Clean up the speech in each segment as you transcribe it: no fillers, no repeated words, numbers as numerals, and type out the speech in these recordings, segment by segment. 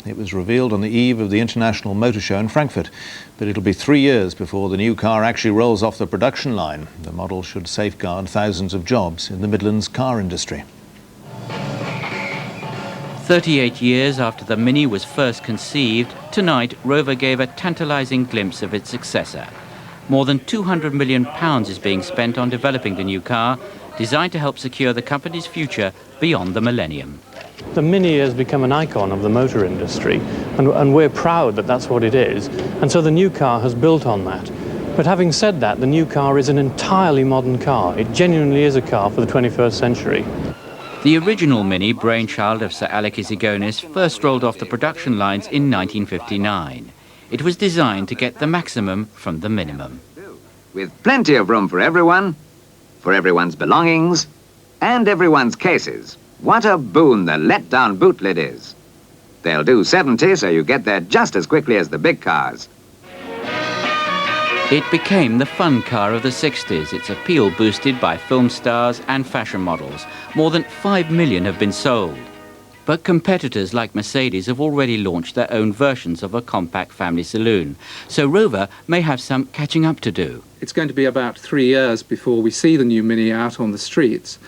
It was revealed on the eve of the International Motor Show in Frankfurt. But it'll be 3 years before the new car actually rolls off the production line. The model should safeguard thousands of jobs in the Midlands car industry. 38 years after the Mini was first conceived, tonight Rover gave a tantalising glimpse of its successor. More than £200 million is being spent on developing the new car, designed to help secure the company's future beyond the millennium. The Mini has become an icon of the motor industry, and we're proud that that's what it is, and so the new car has built on that. But having said that, the new car is an entirely modern car. It genuinely is a car for the 21st century. The original Mini, brainchild of Sir Alec Isigonis, first rolled off the production lines in 1959. It was designed to get the maximum from the minimum. With plenty of room for everyone's belongings, and everyone's cases. What a boon the let-down boot lid is. They'll do 70, so you get there just as quickly as the big cars. It became the fun car of the 60s, its appeal boosted by film stars and fashion models. More than 5 million have been sold. But competitors like Mercedes have already launched their own versions of a compact family saloon, so Rover may have some catching up to do. It's going to be about 3 years before we see the new Mini out on the streets.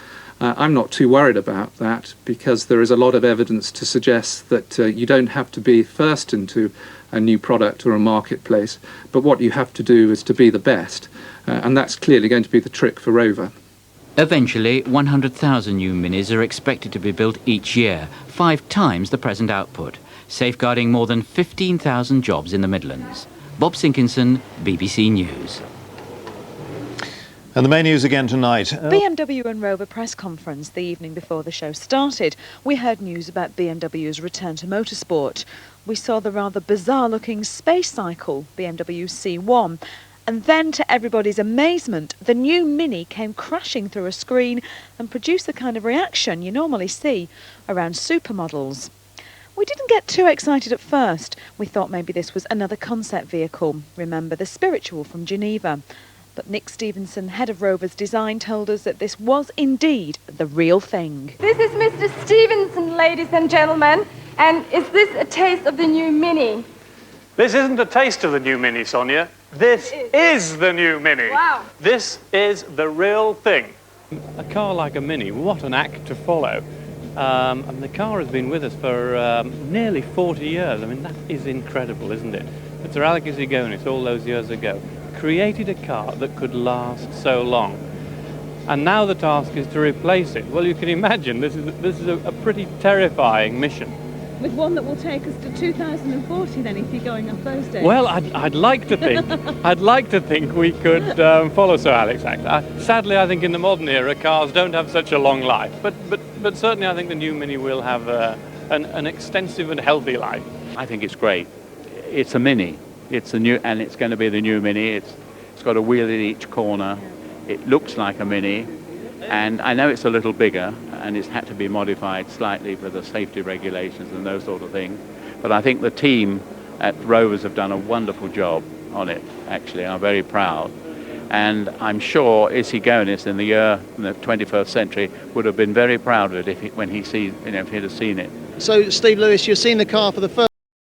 I'm not too worried about that, because there is a lot of evidence to suggest that you don't have to be first into a new product or a marketplace, but what you have to do is to be the best, and that's clearly going to be the trick for Rover. Eventually, 100,000 new Minis are expected to be built each year, 5 times the present output, safeguarding more than 15,000 jobs in the Midlands. Bob Sinkinson, BBC News. And the main news again tonight. BMW and Rover press conference the evening before the show started. We heard news about BMW's return to motorsport. We saw the rather bizarre-looking space cycle, BMW C1. And then, to everybody's amazement, the new Mini came crashing through a screen and produced the kind of reaction you normally see around supermodels. We didn't get too excited at first. We thought maybe this was another concept vehicle. Remember the Spiritual from Geneva. But Nick Stevenson, head of Rover's design, told us that this was indeed the real thing. This is Mr. Stevenson, ladies and gentlemen. And is this a taste of the new Mini? This isn't a taste of the new Mini, Sonia. This is the new Mini. Wow. This is the real thing. A car like a Mini, what an act to follow. And the car has been with us for nearly 40 years. I mean, that is incredible, isn't it? But Sir Alec Isigonis, all those years ago, created a car that could last so long. And now the task is to replace it. Well, you can imagine this is a pretty terrifying mission. With one that will take us to 2040 then, if you're going up those days. Well, I'd like to think, we could follow Sir Alec's act. Sadly, I think in the modern era, cars don't have such a long life. But certainly, I think the new Mini will have an extensive and healthy life. I think it's great. It's a Mini. It's a new, and it's going to be the new Mini. It's got a wheel in each corner. It looks like a Mini, and I know it's a little bigger, and it's had to be modified slightly for the safety regulations and those sort of things. But I think the team at Rovers have done a wonderful job on it, actually. I'm very proud. And I'm sure Isigonis in the 21st century would have been very proud of it when if he'd have seen it. So, Steve Lewis, you've seen the car for the first